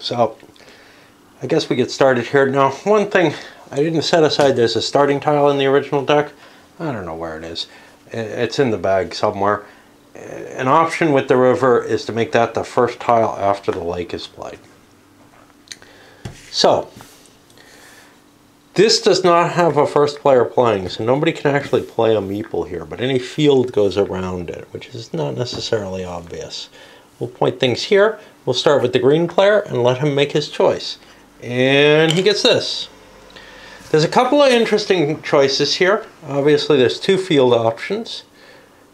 So I guess we get started here. Now, one thing I didn't set aside, there's a starting tile in the original deck. I don't know where it is. It's in the bag somewhere. An option with the river is to make that the first tile after the lake is played. So, this does not have a first player playing, so nobody can actually play a meeple here, but any field goes around it, which is not necessarily obvious. We'll point things here. We'll start with the green player and let him make his choice. And he gets this. There's a couple of interesting choices here. Obviously, there's 2 field options.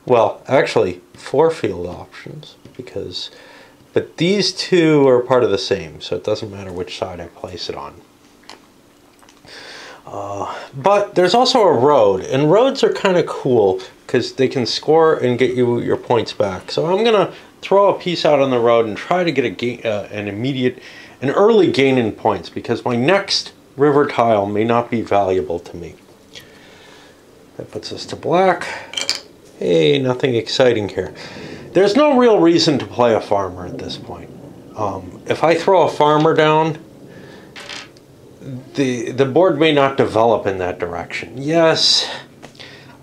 Well, actually, 4 field options, but these 2 are part of the same, so it doesn't matter which side I place it on. But there's also a road, and roads are kind of cool because they can score and get you your points back. So I'm going to throw a piece out on the road and try to get an early gain in points, because my next river tile may not be valuable to me. That puts us to black. Hey, nothing exciting here. There's no real reason to play a farmer at this point. If I throw a farmer down, the board may not develop in that direction. Yes,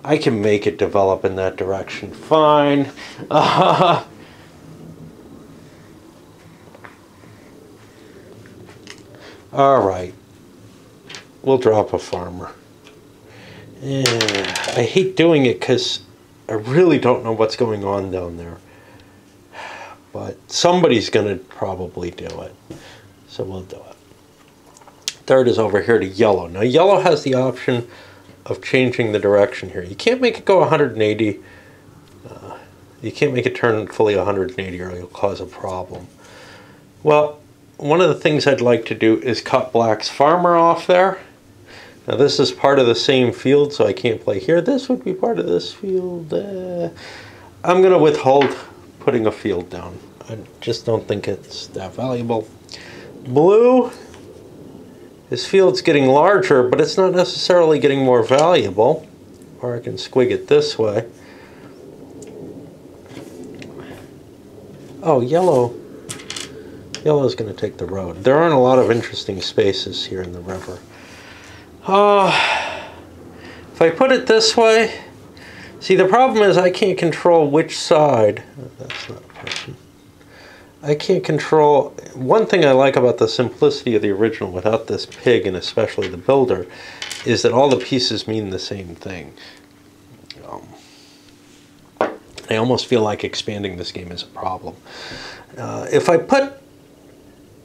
I can make it develop in that direction. Fine. All right. We'll drop a farmer. I hate doing it because I really don't know what's going on down there. But somebody's going to probably do it. So we'll do it. Third is over here to yellow. Now yellow has the option of changing the direction here. You can't make it go 180. You can't make it turn fully 180 or you'll cause a problem. Well, one of the things I'd like to do is cut black's farmer off there. Now this is part of the same field, so I can't play here. This would be part of this field. I'm going to withhold putting a field down. I just don't think it's that valuable. Blue, his field's getting larger, but it's not necessarily getting more valuable. Or I can squig it this way. Oh, yellow. Yellow's going to take the road. There aren't a lot of interesting spaces here in the river. If I put it this way, see, the problem is I can't control which side. That's not a person. I can't control. One thing I like about the simplicity of the original without this pig, and especially the builder, is that all the pieces mean the same thing. I almost feel like expanding this game is a problem.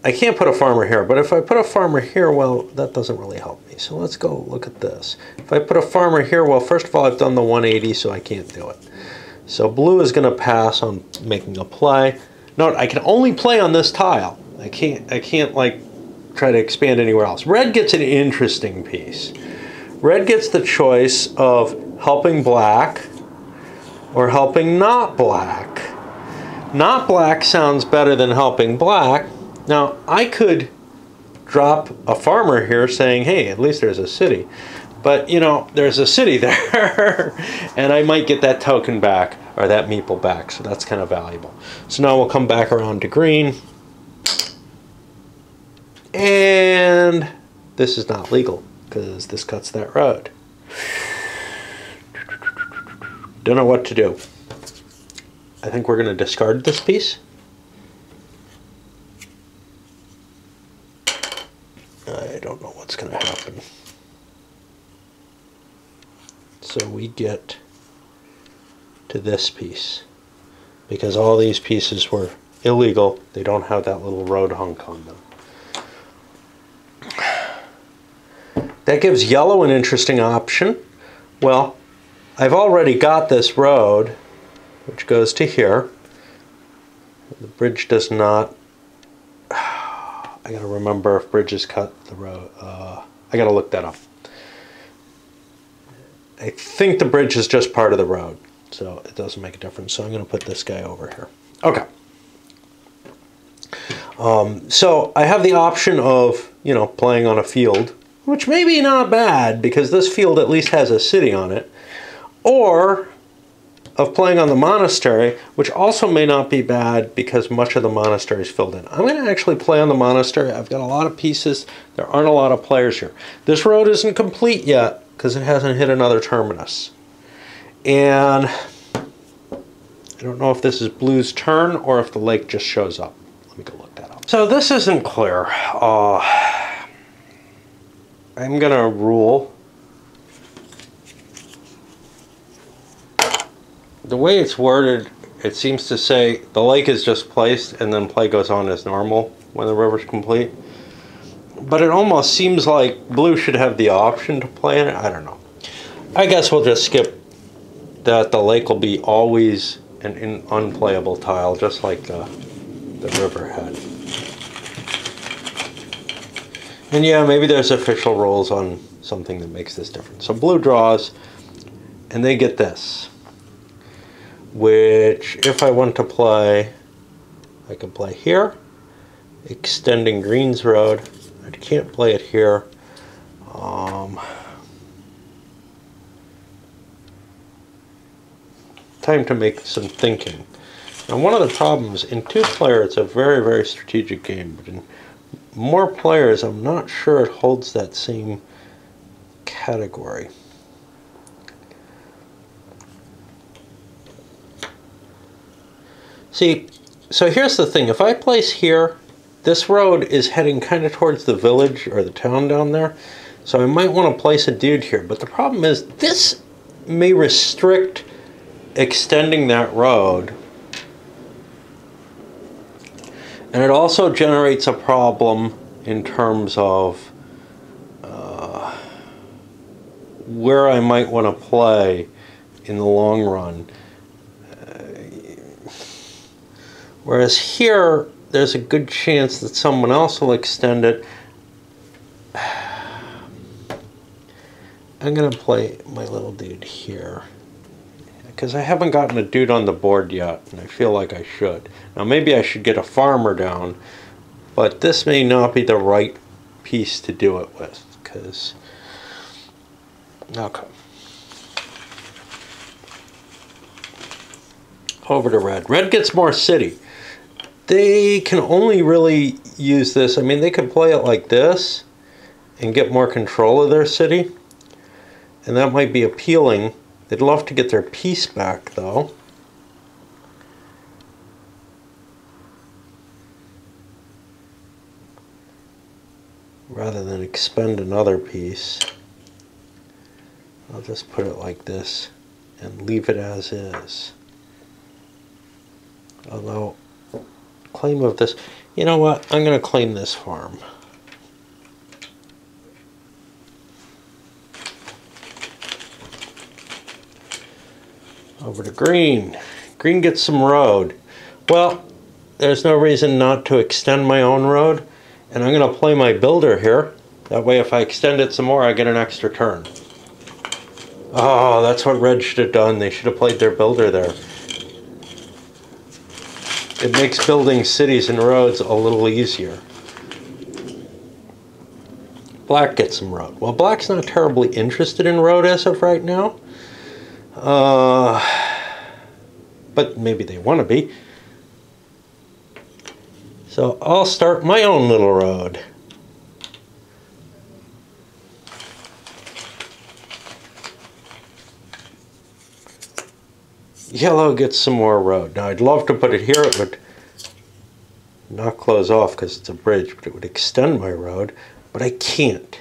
I can't put a farmer here, but if I put a farmer here, well, that doesn't really help me. So let's go look at this. If I put a farmer here, well, first of all, I've done the 180, so I can't do it. So blue is going to pass on making a play. Note, I can only play on this tile. I can't like try to expand anywhere else. Red gets an interesting piece. Red gets the choice of helping black or helping not black. Not black sounds better than helping black. Now, I could drop a farmer here saying, hey, at least there's a city. But, you know, there's a city there. And I might get that token back, or that meeple back. So that's kind of valuable. So now we'll come back around to green. And this is not legal, because this cuts that road. Don't know what to do. I think we're going to discard this piece. I don't know what's going to happen. So we get to this piece. Because all these pieces were illegal, they don't have that little road hunk on them. That gives yellow an interesting option. Well, I've already got this road, which goes to here. The bridge does not. I gotta remember if bridges cut the road. I gotta look that up. I think the bridge is just part of the road, so it doesn't make a difference. So I'm gonna put this guy over here. Okay. So I have the option of, you know, playing on a field, which may be not bad because this field at least has a city on it, or of playing on the monastery, which also may not be bad because much of the monastery is filled in. I'm going to actually play on the monastery. I've got a lot of pieces. There aren't a lot of players here. This road isn't complete yet because it hasn't hit another terminus. And I don't know if this is blue's turn or if the lake just shows up. Let me go look that up. So this isn't clear. I'm going to rule. The way it's worded, it seems to say the lake is just placed and then play goes on as normal when the river's complete. But it almost seems like blue should have the option to play in it. I don't know. I guess we'll just skip that. The lake will be always an unplayable tile, just like the river had. And yeah, maybe there's official rules on something that makes this different. So blue draws, and they get this. Which, if I want to play, I can play here, extending Green's Road. I can't play it here. Time to make some thinking. Now, one of the problems, in 2-player, it's a very, very strategic game, but in more players, I'm not sure it holds that same category. See, so here's the thing. If I place here, this road is heading kind of towards the village or the town down there. So I might want to place a dude here. But the problem is this may restrict extending that road. And it also generates a problem in terms of where I might want to play in the long run. Whereas here, there's a good chance that someone else will extend it. I'm going to play my little dude here, because I haven't gotten a dude on the board yet, and I feel like I should. Now maybe I should get a farmer down, but this may not be the right piece to do it with, because... Okay. Over to red. Red gets more city. They can only really use this. I mean, they could play it like this and get more control of their city, and that might be appealing. They'd love to get their piece back, though. Rather than expend another piece, I'll just put it like this and leave it as is. Although, claim of this, you know what, I'm going to claim this farm. Over to green. Green gets some road. Well, there's no reason not to extend my own road, and I'm going to play my builder here. That way if I extend it some more, I get an extra turn. Oh, that's what red should have done. They should have played their builder there. It makes building cities and roads a little easier. Black gets some road. Well, black's not terribly interested in road as of right now. But maybe they want to be. So I'll start my own little road. Yellow gets some more road. Now I'd love to put it here. It would not close off because it's a bridge, but it would extend my road, but I can't.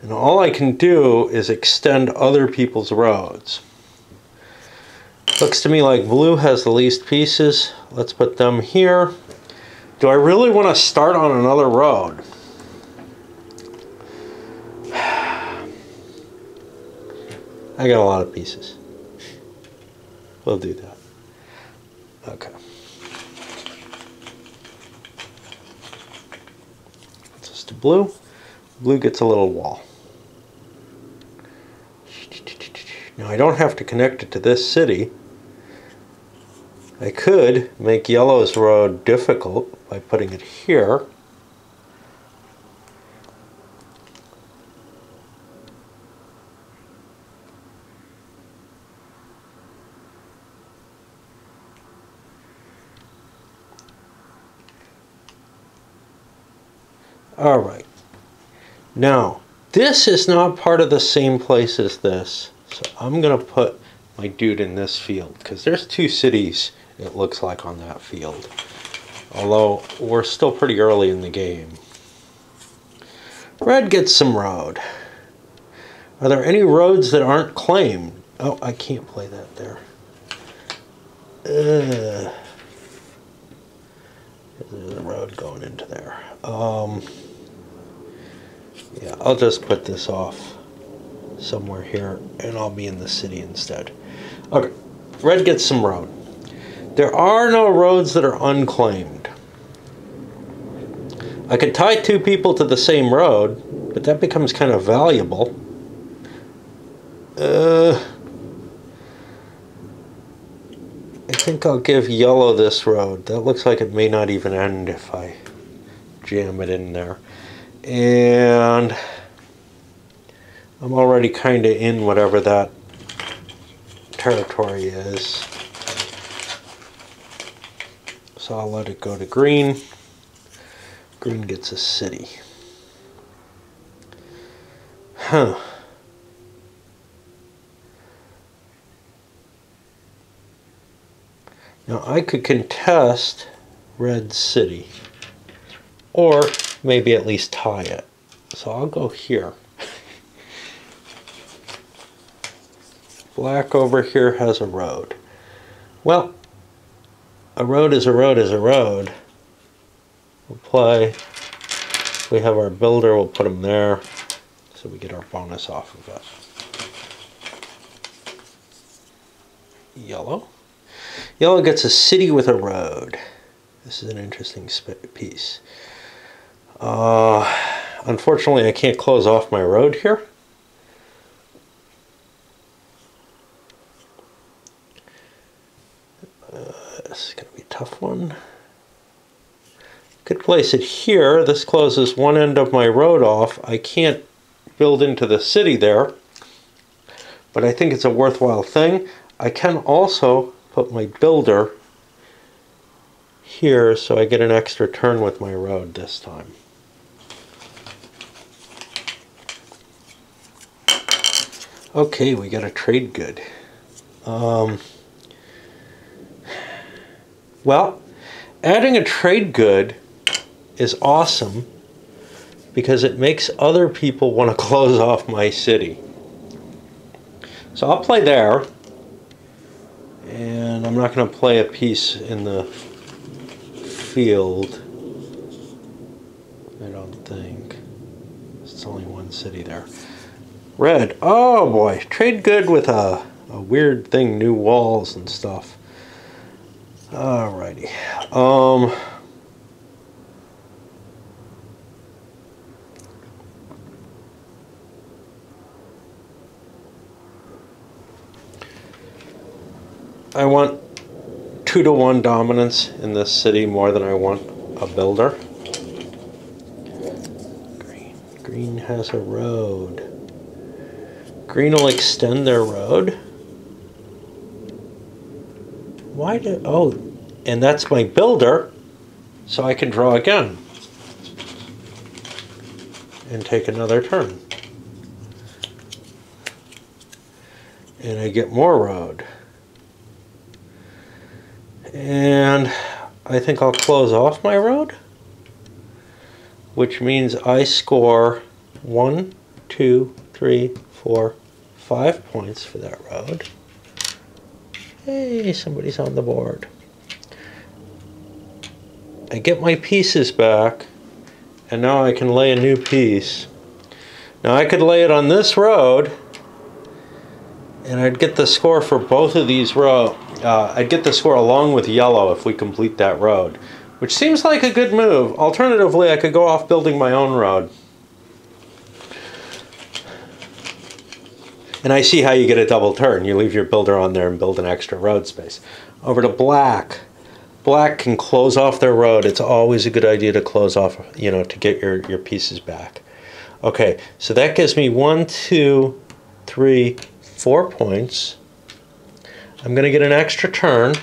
And all I can do is extend other people's roads. Looks to me like blue has the least pieces. Let's put them here. Do I really want to start on another road? I got a lot of pieces. We'll do that. Okay. Just to blue. Blue gets a little wall. Now I don't have to connect it to this city. I could make yellow's road difficult by putting it here. All right. Now, this is not part of the same place as this. So I'm going to put my dude in this field because there's 2 cities, it looks like, on that field. Although we're still pretty early in the game. Red gets some road. Are there any roads that aren't claimed? Oh, I can't play that there. There's a road going into there. Yeah, I'll just put this off somewhere here and I'll be in the city instead. Okay, red gets some road. There are no roads that are unclaimed. I could tie 2 people to the same road, but that becomes kind of valuable. I think I'll give yellow this road. That looks like it may not even end if I jam it in there. And I'm already kind of in whatever that territory is. So I'll let it go to green. Green gets a city. Huh. Now I could contest red city. Or maybe at least tie it. So I'll go here. Black over here has a road. Well, a road is a road is a road. We'll play. We have our builder, we'll put him there. So we get our bonus off of it. Yellow. Yellow gets a city with a road. This is an interesting piece. Unfortunately, I can't close off my road here. This is going to be a tough one. Could place it here. This closes one end of my road off. I can't build into the city there, but I think it's a worthwhile thing. I can also put my builder here so I get an extra turn with my road this time. Okay, we got a trade good. Well, adding a trade good is awesome because it makes other people want to close off my city. So I'll play there, and I'm not going to play a piece in the field, I don't think. It's only 1 city there. Red, oh boy, trade good with a weird thing, new walls and stuff. Alrighty. I want 2-to-1 dominance in this city more than I want a builder. Green has a road. Green will extend their road. Why did, oh, and that's my builder, so I can draw again and take another turn. And I get more road. And I think I'll close off my road, which means I score 1, 2, 3, 4, 5 points for that road. Hey, somebody's on the board. I get my pieces back, and now I can lay a new piece. Now I could lay it on this road, and I'd get the score for both of these roads. I'd get the score along with yellow if we complete that road, which seems like a good move. Alternatively, I could go off building my own road. And I see how you get a double turn. You leave your builder on there and build an extra road space. Over to black. Black can close off their road. It's always a good idea to close off, you know, to get your pieces back. Okay, so that gives me 1, 2, 3, 4 points. I'm going to get an extra turn.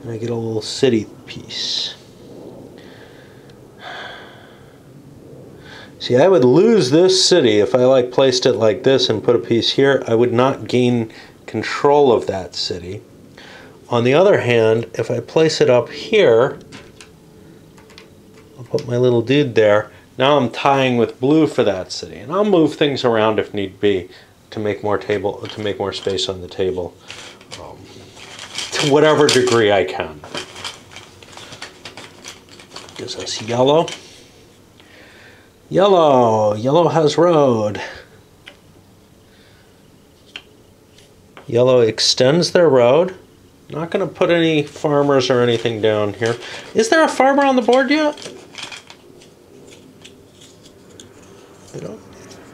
And I get a little city piece. See, I would lose this city if I like placed it like this and put a piece here. I would not gain control of that city. On the other hand, if I place it up here, I'll put my little dude there. Now I'm tying with blue for that city, and I'll move things around if need be to make more space on the table, to whatever degree I can. Gives us yellow. Yellow has road. Yellow extends their road. Not going to put any farmers or anything down here. Is there a farmer on the board yet?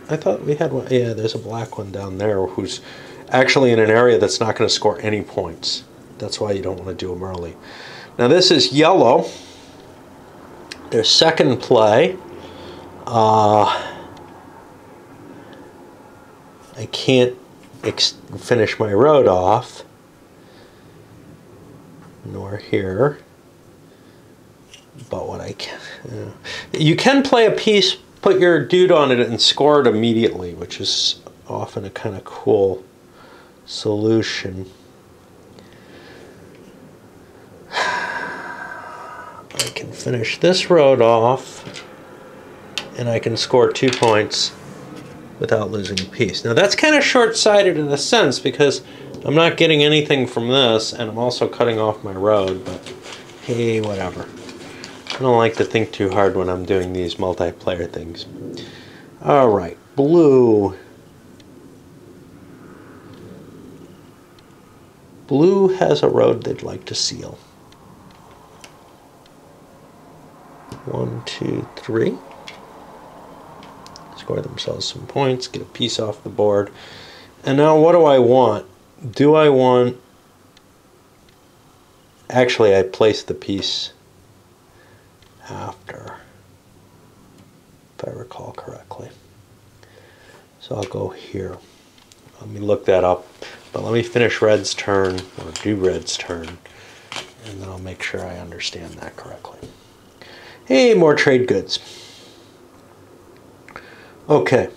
I thought we had one. Yeah, there's a black one down there who's actually in an area that's not going to score any points. That's why you don't want to do them early. Now this is yellow. Their second play. I can't finish my road off, nor here. But what I can, you can play a piece, put your dude on it, and score it immediately, which is often a kind of cool solution. I can finish this road off, and I can score 2 points without losing a piece. Now that's kind of short-sighted in a sense, because I'm not getting anything from this, and I'm also cutting off my road, but hey, whatever. I don't like to think too hard when I'm doing these multiplayer things. Alright, blue. Blue has a road they'd like to seal. 1, 2, 3. Score themselves some points, get a piece off the board. And now what do I want? Do I want... Actually, I placed the piece after, if I recall correctly. So I'll go here. Let me look that up. But let me finish red's turn, or do red's turn, and then I'll make sure I understand that correctly. Hey, more trade goods. Okay.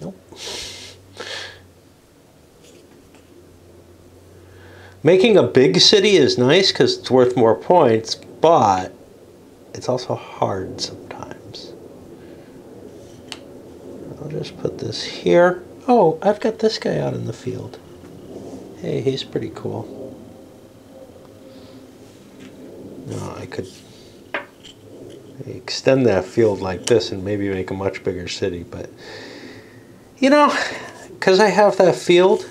Nope. Making a big city is nice because it's worth more points, but it's also hard sometimes. I'll just put this here. Oh, I've got this guy out in the field. Hey, he's pretty cool. No, I could extend that field like this and maybe make a much bigger city, but you know, because I have that field,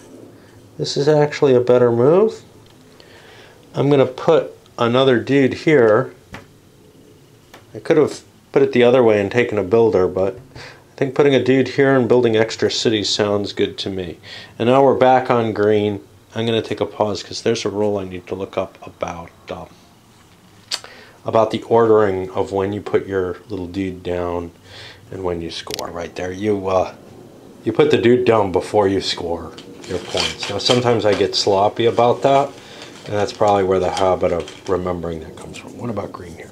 this is actually a better move. I'm going to put another dude here. I could have put it the other way and taken a builder, but I think putting a dude here and building extra cities sounds good to me. And now we're back on green. I'm going to take a pause because there's a rule I need to look up about the ordering of when you put your little dude down and when you score. Right there, you put the dude down before you score your points. Now sometimes I get sloppy about that, and that's probably where the habit of remembering that comes from. What about green here?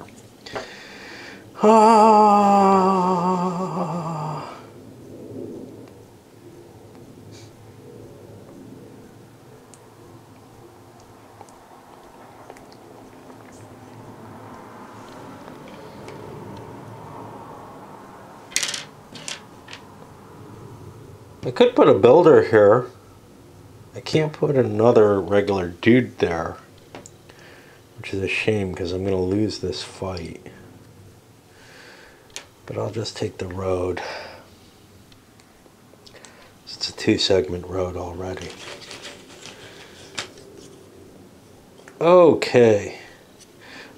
I could put a builder here. I can't put another regular dude there, which is a shame because I'm going to lose this fight. But I'll just take the road. It's a 2-segment road already. Okay.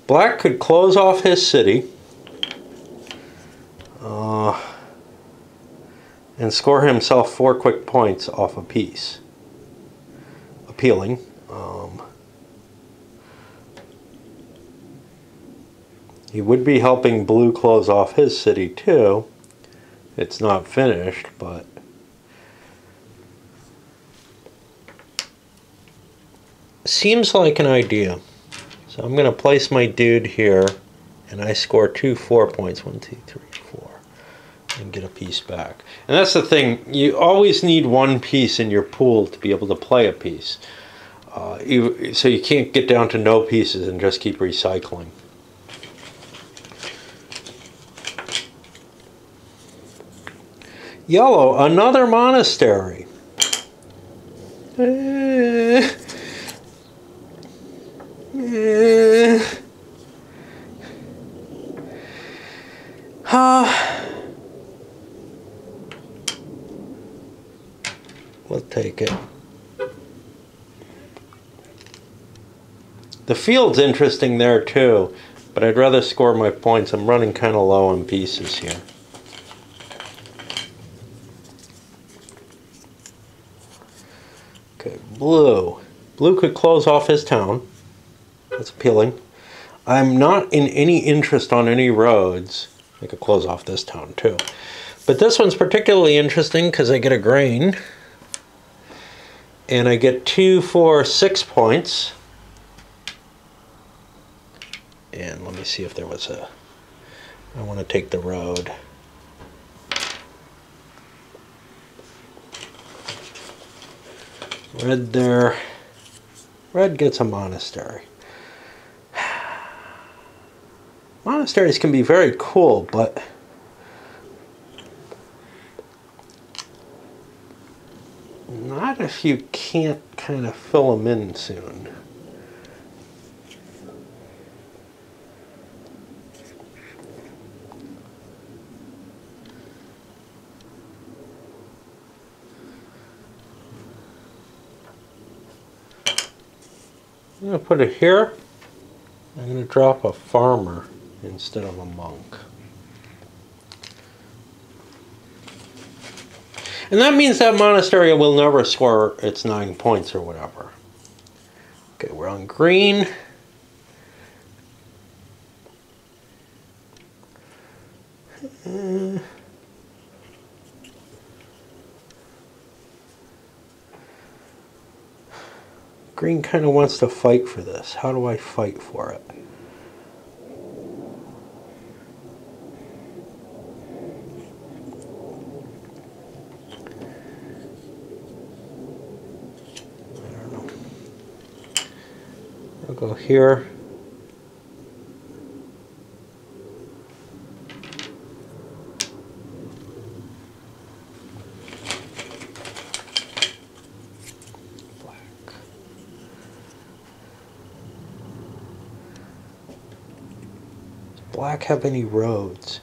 Black could close off his city. And score himself 4 quick points off a piece. Appealing. He would be helping blue close off his city too. It's not finished, but seems like an idea. So I'm going to place my dude here, and I score 2 4 points. 1, 2, 3, 4. And get a piece back. And that's the thing, you always need one piece in your pool to be able to play a piece. So you can't get down to no pieces and just keep recycling. Yellow, another monastery. We'll take it. The field's interesting there too, but I'd rather score my points. I'm running kind of low on pieces here. Okay, blue. Blue could close off his town. That's appealing. I'm not in any interest on any roads. I could close off this town too. But this one's particularly interesting because I get a grain. And I get 2 4 6 points. And let me see if there was a... I want to take the road. Red there. Red gets a monastery. Monasteries can be very cool, but not if you can't kind of fill them in soon. I'm going to put it here. I'm going to drop a farmer instead of a monk. And that means that monastery will never score its 9 points or whatever. Okay, we're on green. Green kind of wants to fight for this. How do I fight for it? I don't know. I'll go here. Black have any roads?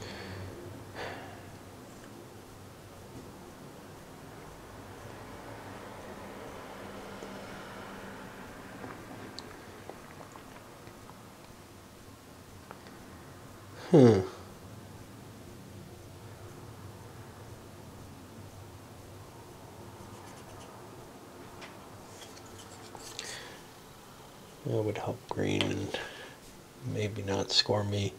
I would help green and maybe not score me.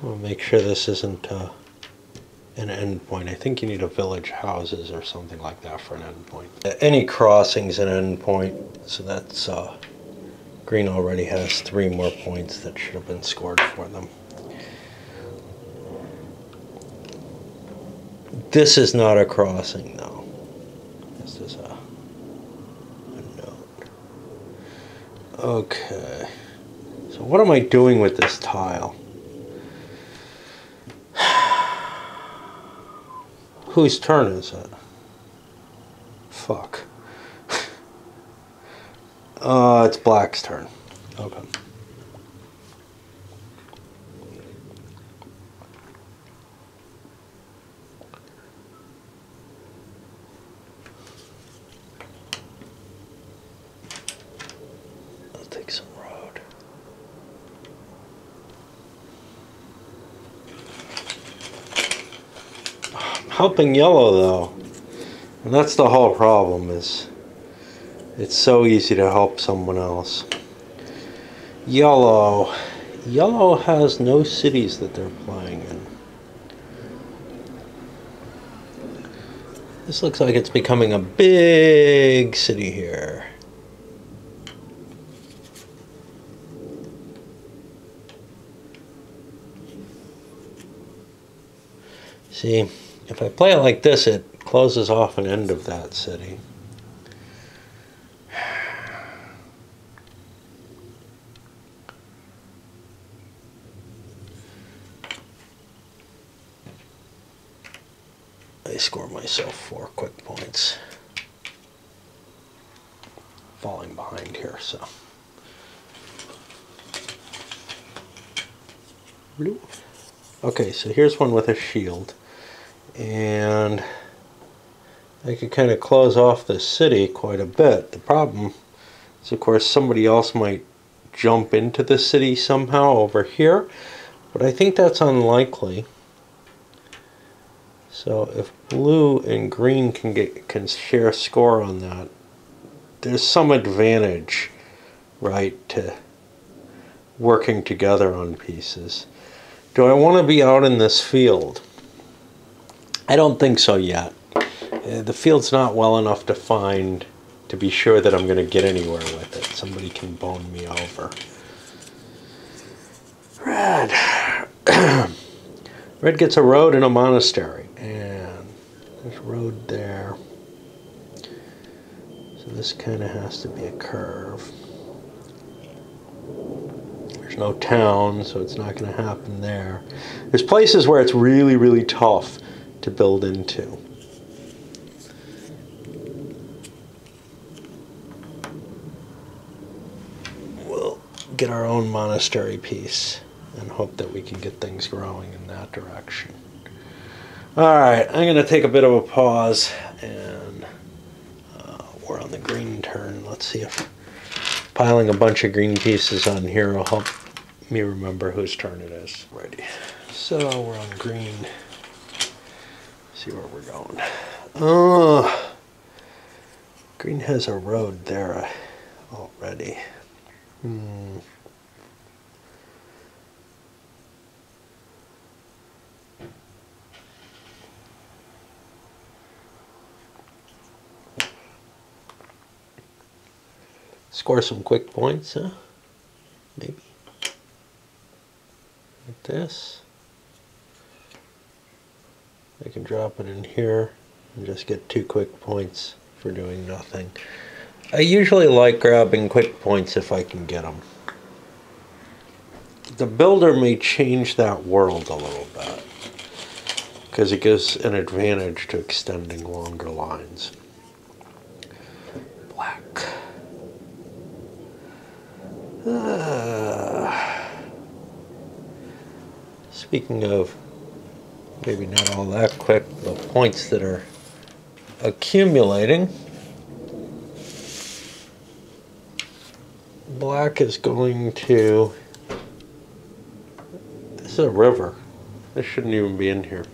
We'll make sure this isn't an endpoint. I think you need a village houses or something like that for an endpoint. Any crossing's an endpoint, so that's green already has 3 more points that should have been scored for them. This is not a crossing though. This is a note. Okay. So what am I doing with this tile? Whose turn is it? Fuck. It's black's turn. Okay. I'll take some road. Helping yellow though, and that's the whole problem, is it's so easy to help someone else. Yellow has no cities that they're playing in. This looks like it's becoming a big city here. See, if I play it like this, it closes off an end of that city. I score myself 4 quick points. Falling behind here, so. Okay, so here's one with a shield. And I could kind of close off the city quite a bit. The problem is, of course, somebody else might jump into the city somehow over here, but I think that's unlikely. So if blue and green can share a score on that, there's some advantage, right, to working together on pieces. Do I want to be out in this field? I don't think so yet. The field's not well enough defined to be sure that I'm going to get anywhere with it. Somebody can bone me over. Red. Red gets a road and a monastery. And there's a road there. So this kind of has to be a curve. There's no town, so it's not going to happen there. There's places where it's really, really tough to build into. We'll get our own monastery piece and hope that we can get things growing in that direction. Alright, I'm going to take a bit of a pause, and we're on the green turn. Let's see if piling a bunch of green pieces on here will help me remember whose turn it is. Ready. So we're on green. See where we're going. Green has a road there already. Score some quick points, huh? Maybe. Like this. I can drop it in here and just get 2 quick points for doing nothing. I usually like grabbing quick points if I can get them. The builder may change that world a little bit, because it gives an advantage to extending longer lines. Black. Speaking of maybe not all that quick, the points that are accumulating, black is going to, this is a river. This shouldn't even be in here.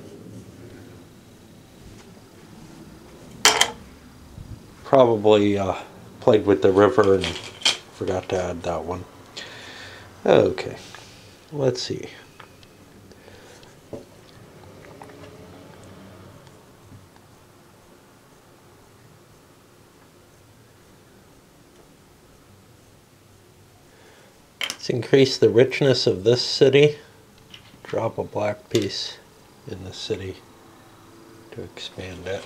Probably played with the river and forgot to add that one. Okay, let's see. Let's increase the richness of this city. Drop a black piece in the city to expand it,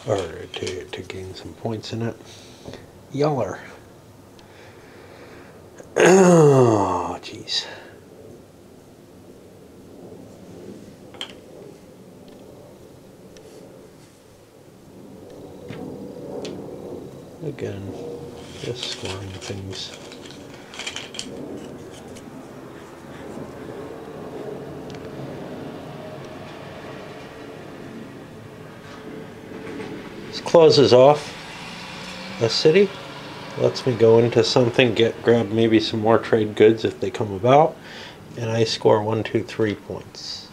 or to gain some points in it. Yeller. Oh, jeez. Again, just scoring things. This closes off a city. Lets me go into something, grab maybe some more trade goods if they come about, and I score 1, 2, 3 points.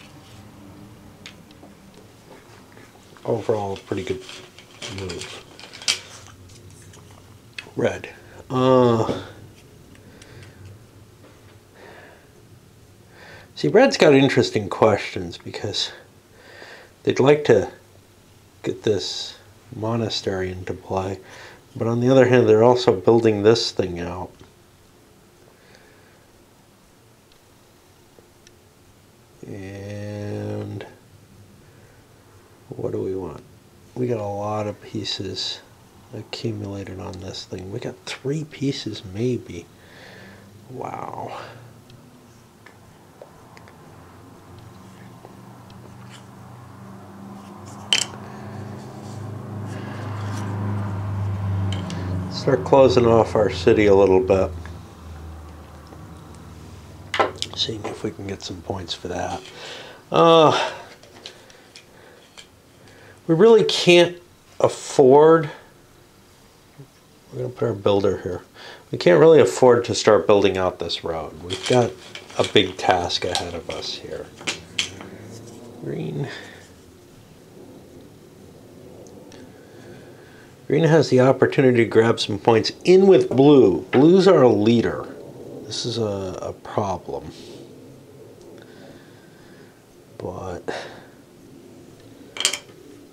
Overall, a pretty good move. Red. See, red's got interesting questions because they'd like to get this monastery into play. But on the other hand, they're also building this thing out. And what do we want? We got a lot of pieces accumulated on this thing. We got 3 pieces maybe. Wow. Start closing off our city a little bit. Seeing if we can get some points for that. We really can't afford, we're going to put our builder here. We can't really afford to start building out this road. We've got a big task ahead of us here. Green. Green has the opportunity to grab some points in with blue. Blue's our leader. This is a problem. But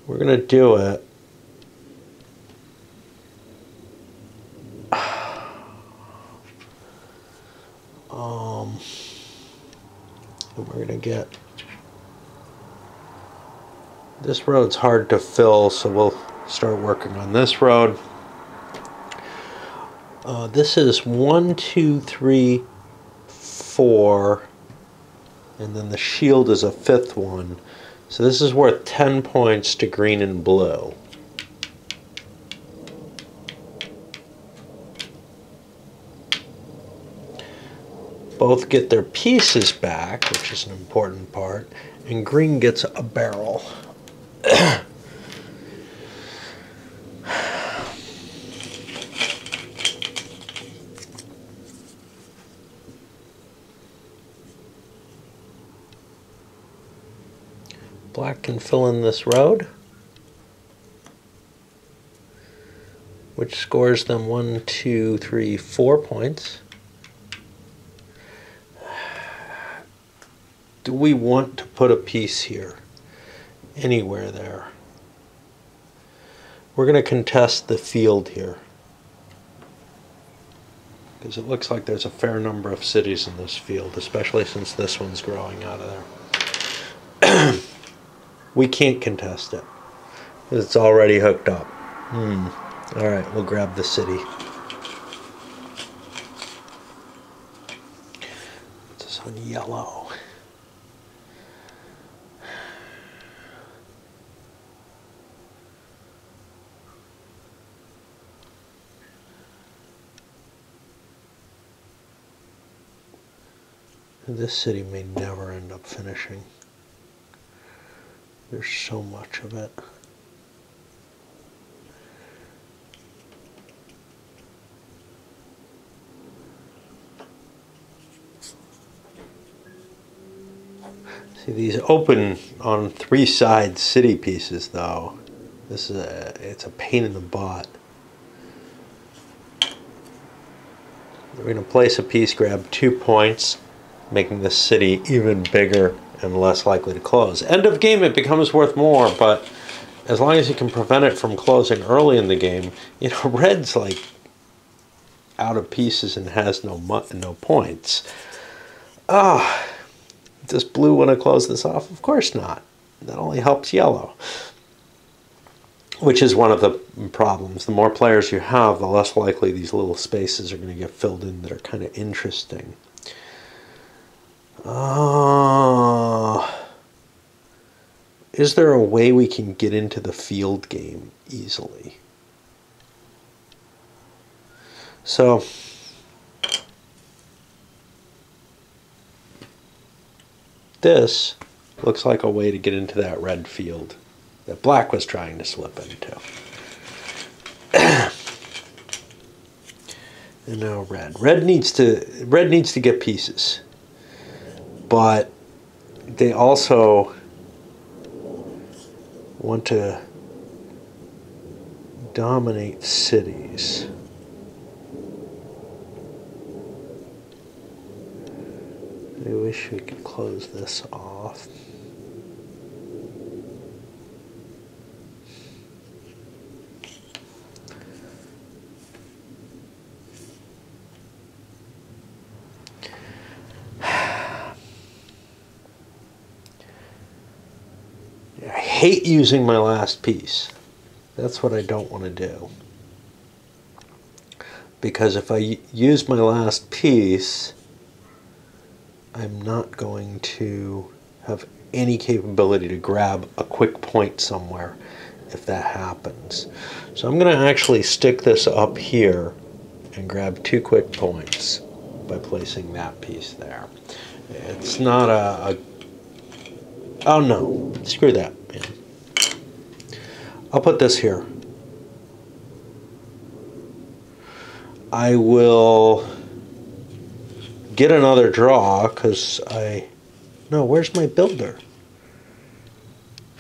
we're going to do it. And we're going to get... This road's hard to fill, so we'll start working on this road. This is 1, 2, 3, 4, and then the shield is a 5th one. So this is worth 10 points to green and blue. Both get their pieces back, which is an important part, and green gets a barrel. Black can fill in this road, which scores them 1, 2, 3, 4 points. Do we want to put a piece here? Anywhere there? We're going to contest the field here, because it looks like there's a fair number of cities in this field, especially since this one's growing out of there. We can't contest it. It's already hooked up. Alright, we'll grab the city. Put this on yellow. This city may never end up finishing. There's so much of it. See, these open on 3 side city pieces, though. This is it's a pain in the butt. We're going to place a piece, grab 2 points, making the city even bigger and less likely to close. End of game, it becomes worth more, but as long as you can prevent it from closing early in the game, you know, red's like out of pieces and has no points. Does blue want to close this off? Of course not. That only helps yellow, which is one of the problems. The more players you have, the less likely these little spaces are going to get filled in that are kind of interesting. Is there a way we can get into the field game easily? So, this looks like a way to get into that red field that black was trying to slip into. And now red. Red needs to get pieces. But they also want to dominate cities. I wish we could close this off. hate using my last piece. That's what I don't want to do. Because if I use my last piece, I'm not going to have any capability to grab a quick point somewhere if that happens. So I'm going to actually stick this up here and grab 2 quick points by placing that piece there. It's not oh no, screw that, man. I'll put this here. I will get another draw because no, where's my builder?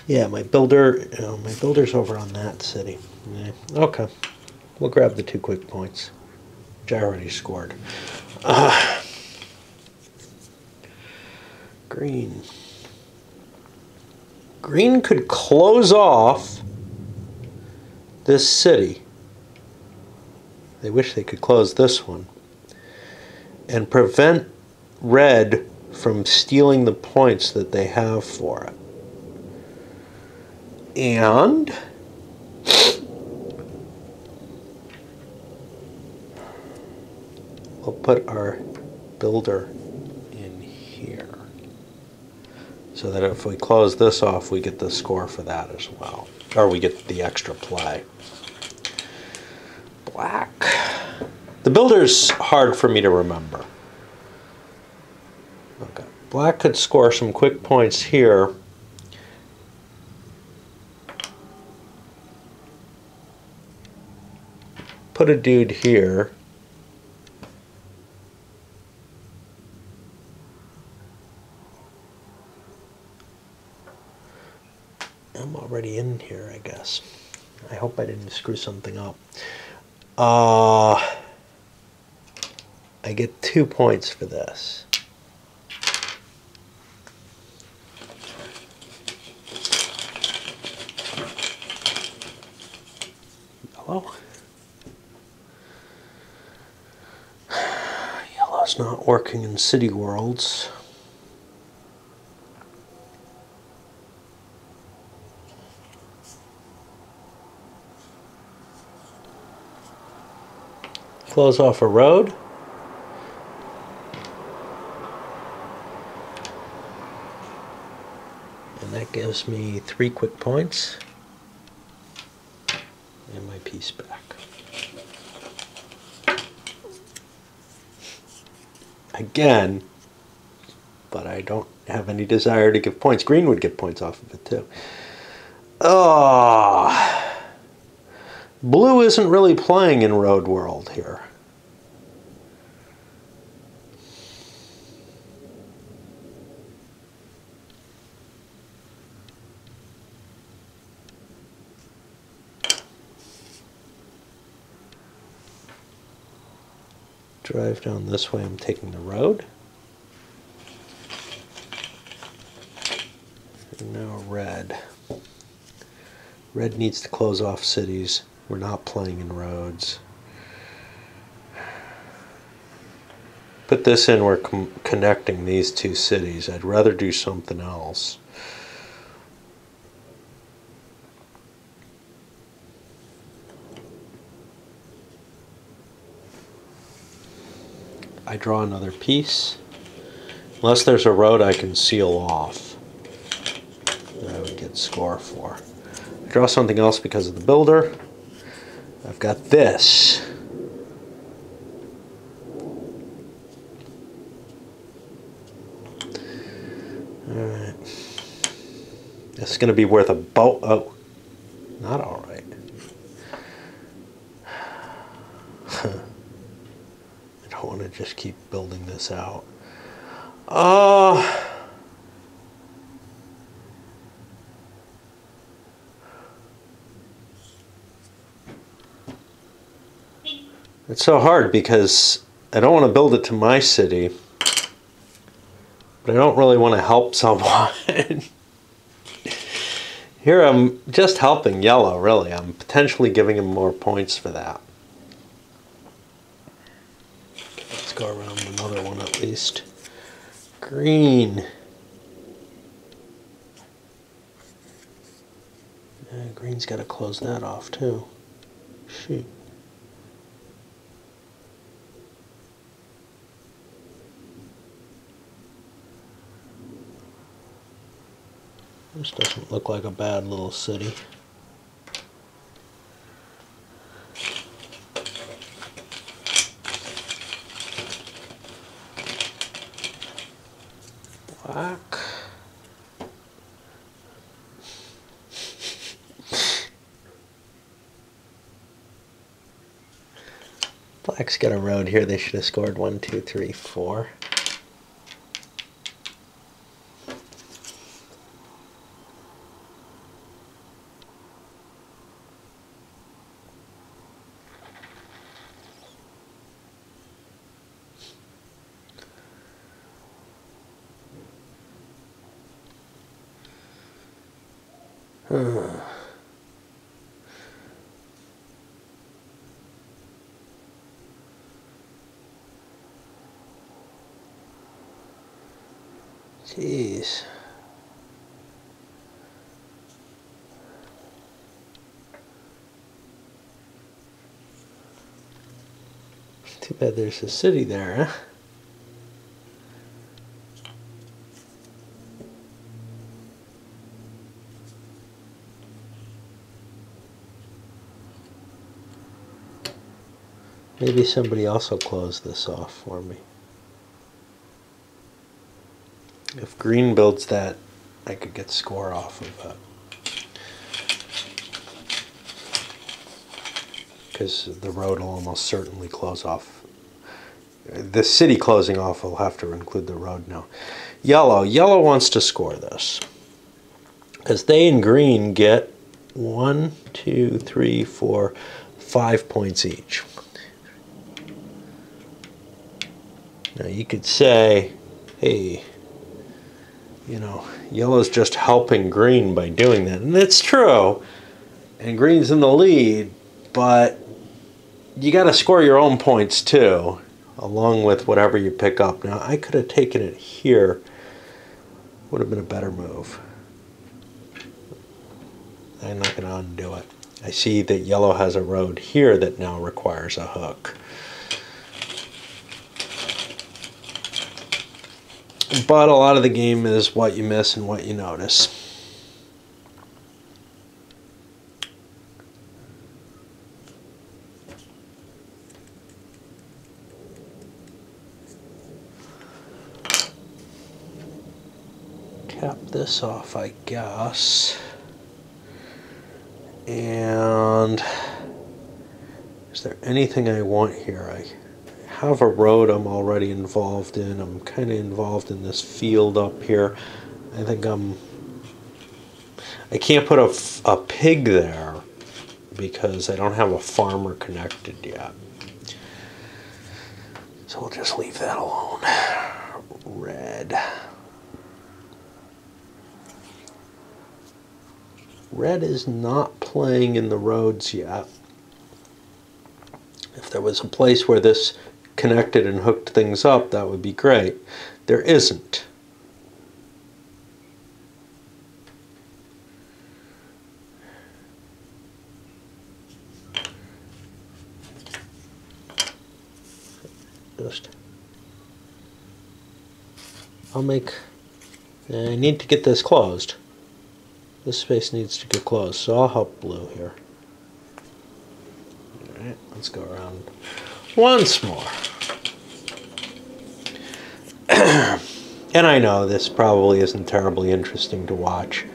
Yeah, my builder's over on that city. Yeah, okay, we'll grab the 2 quick points, which I already scored. Green. Green could close off this city. They wish they could close this one and prevent red from stealing the points that they have for it. And we'll put our builder in here so that if we close this off, we get the score for that as well, or we get the extra play. Black. The builder's hard for me to remember. Okay, black could score some quick points here. Put a dude here. I'm already in here, I guess. I hope I didn't screw something up. I get 2 points for this. Yellow. Yellow's not working in city worlds. Close off a road. And that gives me 3 quick points and my piece back. Again, but I don't have any desire to give points. Green would get points off of it too. Oh, blue isn't really playing in Road World here. Drive down this way, I'm taking the road. And now red. Red needs to close off cities. We're not playing in roads. Put this in, we're connecting these 2 cities. I'd rather do something else. I draw another piece. Unless there's a road I can seal off that I would get score for. I draw something else because of the builder. I've got this. Alright. This is going to be worth a boat. Oh, not alright. I want to just keep building this out. It's so hard because I don't want to build it to my city, but I don't really want to help someone. Here I'm just helping yellow, really. I'm potentially giving him more points for that. Let's go around another one at least. Green. green's got to close that off too. Shoot. This doesn't look like a bad little city. Black. Black's got a road here. They should have scored 1, 2, 3, 4. Jeez. Too bad there's a city there, huh? Maybe somebody else will close this off for me. If green builds that, I could get score off of that. Because the road will almost certainly close off. The city closing off will have to include the road now. Yellow wants to score this. Because they in green get 1, 2, 3, 4, 5 points each. Now you could say, hey, you know, yellow's just helping green by doing that. And it's true. And green's in the lead, but you got to score your own points too, along with whatever you pick up. Now, I could have taken it here. Would have been a better move. I'm not going to undo it. I see that yellow has a road here that now requires a hook. But a lot of the game is what you miss and what you notice. Cap this off, I guess. And is there anything I want here? I have a road I'm already involved in. I'm kind of involved in this field up here. I think I can't put a pig there because I don't have a farmer connected yet. So we'll just leave that alone. Red. Red is not playing in the roads yet. If there was a place where this connected and hooked things up, that would be great. There isn't. I need to get this closed. This space needs to get closed, so I'll help blue here. Alright, let's go around once more. And I know this probably isn't terribly interesting to watch.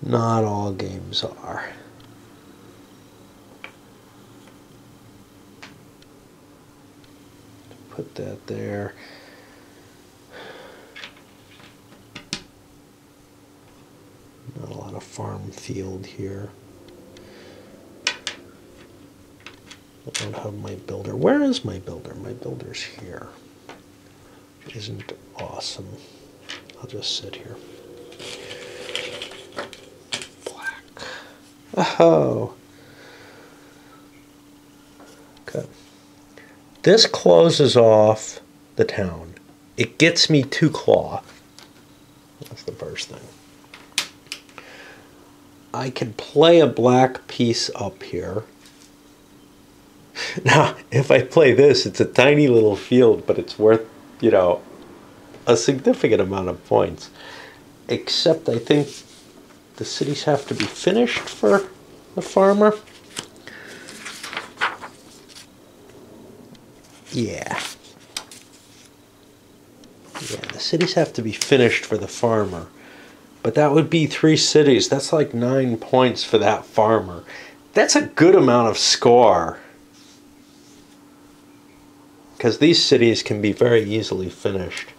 Not all games are. Put that there. Not a lot of farm field here. I don't have my builder. Where is my builder? My builder's here. Isn't awesome. I'll just sit here. Black. Oh. This closes off the town. It gets me 2 cloth. That's the first thing. I can play a black piece up here. Now, if I play this, it's a tiny little field, but it's worth, you know, a significant amount of points. Except I think the cities have to be finished for the farmer. Yeah. Yeah, the cities have to be finished for the farmer. But that would be 3 cities. That's like 9 points for that farmer. That's a good amount of score. Because these cities can be very easily finished.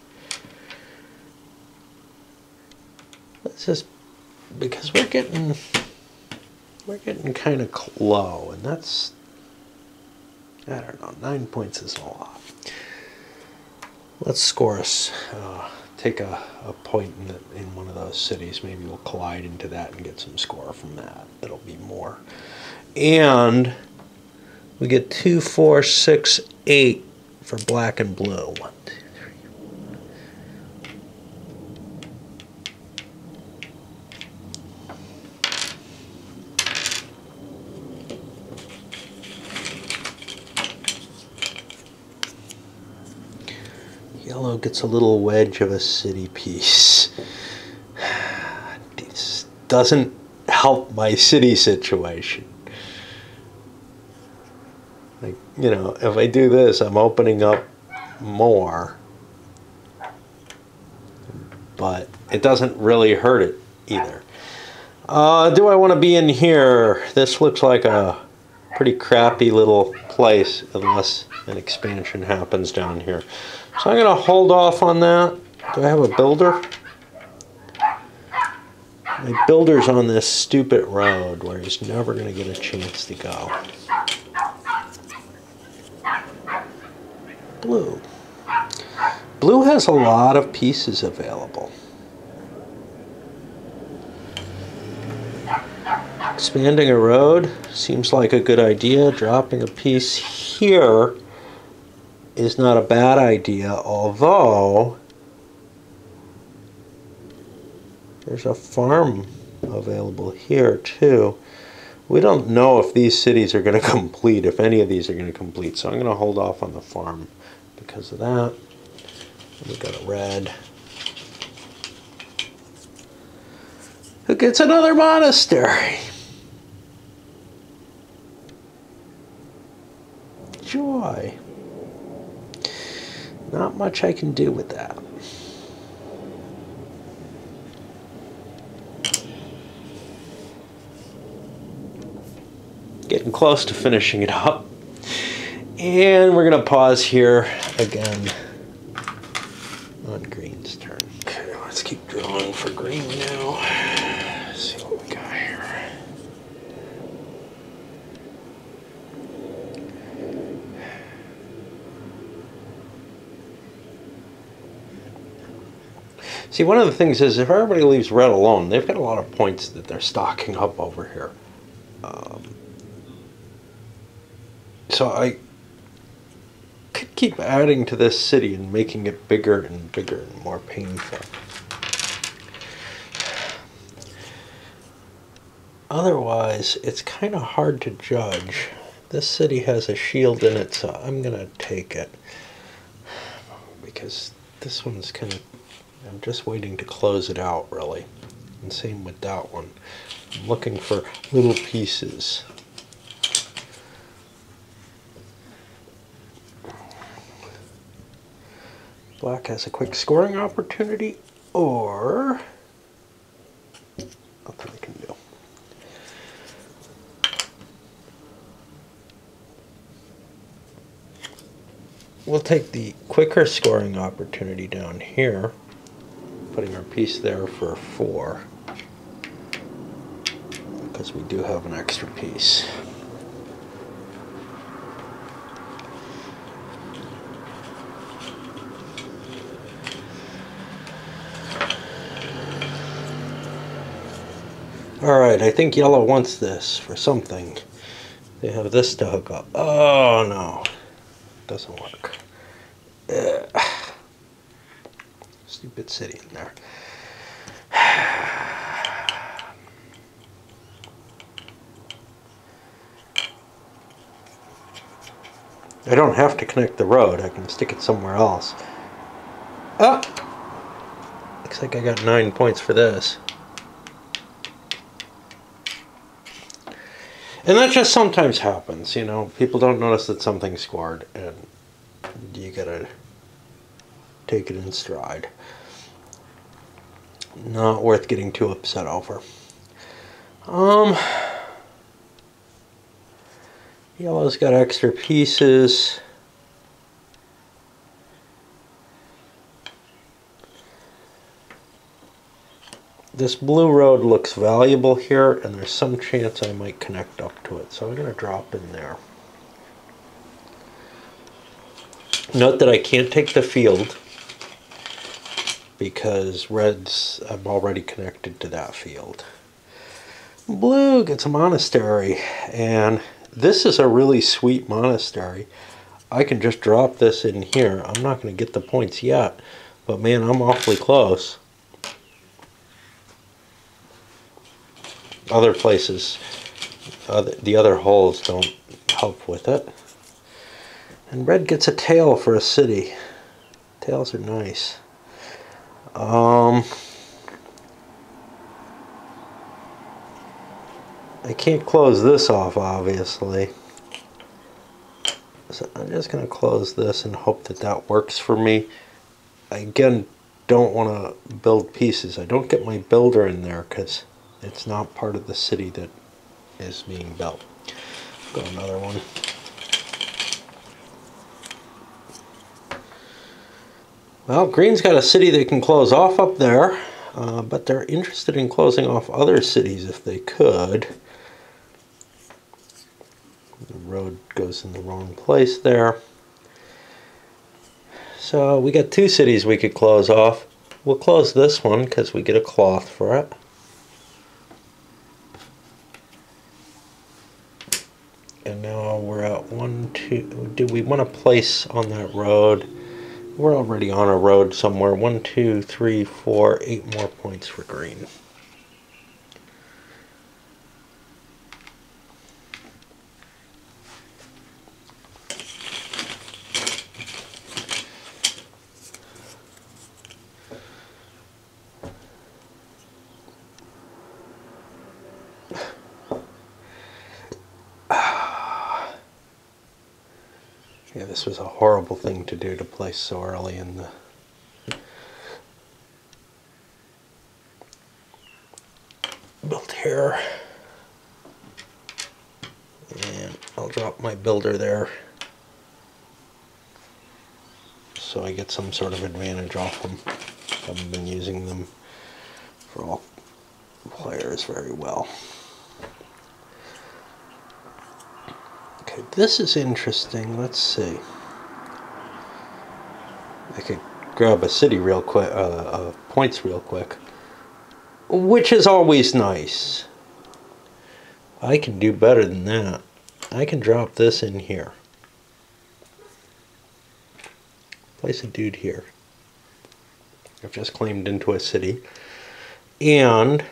Let's just, because we're getting kind of low, and that's, I don't know, 9 points is a lot. Let's score us, take a point in one of those cities. Maybe we'll collide into that and get some score from that. That'll be more. And we get 2, 4, 6, 8 for black and blue. 1, 2, 3. Yellow gets a little wedge of a city piece. This doesn't help my city situation. Like, you know, if I do this, I'm opening up more. But it doesn't really hurt it either. Do I want to be in here? This looks like a pretty crappy little place unless an expansion happens down here. So I'm going to hold off on that. Do I have a builder? My builder's on this stupid road where he's never going to get a chance to go. Blue. Blue has a lot of pieces available. Expanding a road seems like a good idea. Dropping a piece here is not a bad idea, although there's a farm available here too. We don't know if these cities are going to complete, if any of these are going to complete, so I'm going to hold off on the farm because of that. We got a red. Who gets another monastery? Joy. Not much I can do with that. Getting close to finishing it up. And we're going to pause here again on green's turn. Okay, let's keep drawing for green now. Let's see what we got here. See, one of the things is if everybody leaves red alone, they've got a lot of points that they're stocking up over here. So I could keep adding to this city and making it bigger and bigger and more painful. Otherwise, it's kind of hard to judge. This city has a shield in it, so I'm going to take it. Because this one's kind of... I'm just waiting to close it out, really. And same with that one. I'm looking for little pieces. Black has a quick scoring opportunity, or nothing I can do. We'll take the quicker scoring opportunity down here, putting our piece there for 4, because we do have an extra piece. Alright, I think yellow wants this for something. They have this to hook up. Oh no. doesn't work. Stupid city in there. I don't have to connect the road. I can stick it somewhere else. Oh! Looks like I got 9 points for this. And that just sometimes happens, you know. People don't notice that something's scored, and you gotta take it in stride. Not worth getting too upset over. Yellow's got extra pieces. This blue road looks valuable here, and there's some chance I might connect up to it, so I'm going to drop in there. Note that I can't take the field because red's, I'm already connected to that field. Blue gets a monastery, and this is a really sweet monastery. I can just drop this in here. I'm not going to get the points yet, but man, I'm awfully close. Other places, the other holes don't help with it. And red gets a tail for a city. Tails are nice. I can't close this off, obviously. So I'm just going to close this and hope that that works for me. I, again, don't want to build pieces. I don't get my builder in there because it's not part of the city that is being built. Go another one. Well, green's got a city they can close off up there, but they're interested in closing off other cities if they could. The road goes in the wrong place there. So we got 2 cities we could close off. We'll close this one because we get a cloth for it. And now we're at 1, 2. Do we want to place on that road? We're already on a road somewhere. 1, 2, 3, 4, 8 more points for green. Yeah, this was a horrible thing to do, to place so early in the... build here. And I'll drop my builder there so I get some sort of advantage off them. Haven't been using them for all players very well. Okay, this is interesting. Let's see. I could grab a city real quick, points real quick, which is always nice. I can do better than that. I can drop this in here. Place a dude here. I've just claimed into a city. And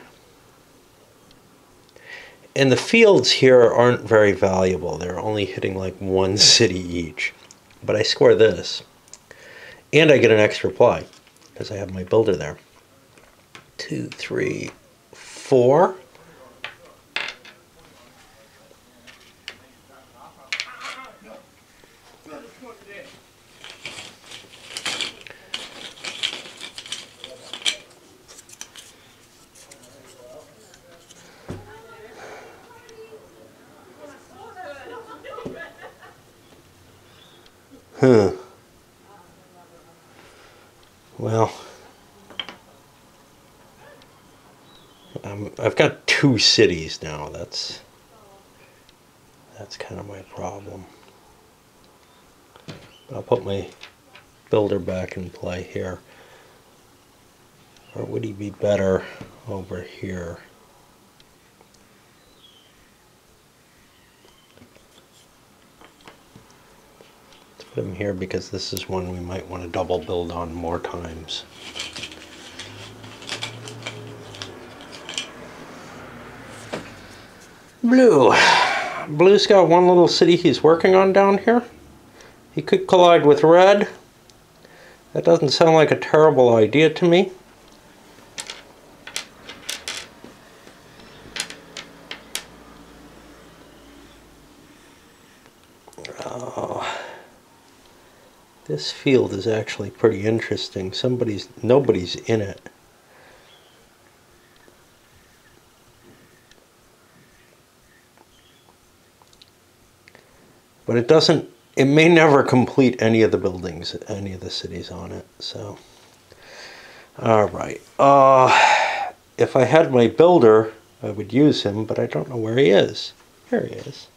the fields here aren't very valuable. They're only hitting like 1 city each. But I score this. And I get an extra ply because I have my builder there. 2, 3, 4. Well, I've got 2 cities now. That's kind of my problem. I'll put my builder back in play here. Or would he be better over here? Put them here because this is one we might want to double build on more times. Blue. Blue's got one little city he's working on down here. He could collide with red. That doesn't sound like a terrible idea to me. This field is actually pretty interesting. Nobody's in it. But it may never complete any of the buildings, any of the cities on it, so. All right. If I had my builder, I would use him, but I don't know where he is. Here he is.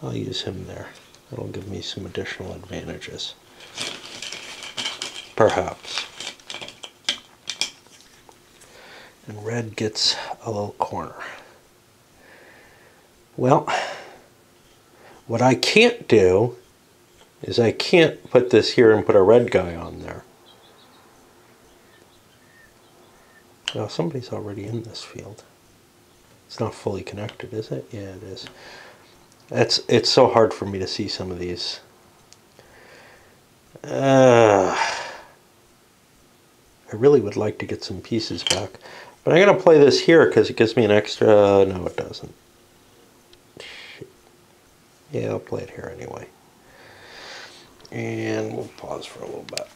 I'll use him there. That'll give me some additional advantages. Perhaps. And red gets a little corner. Well, what I can't do is I can't put this here and put a red guy on there. Well, somebody's already in this field. It's not fully connected, is it? Yeah, it is. It's so hard for me to see some of these. I really would like to get some pieces back. But I'm going to play this here because it gives me an extra... No, it doesn't. Shit. Yeah, I'll play it here anyway. And we'll pause for a little bit.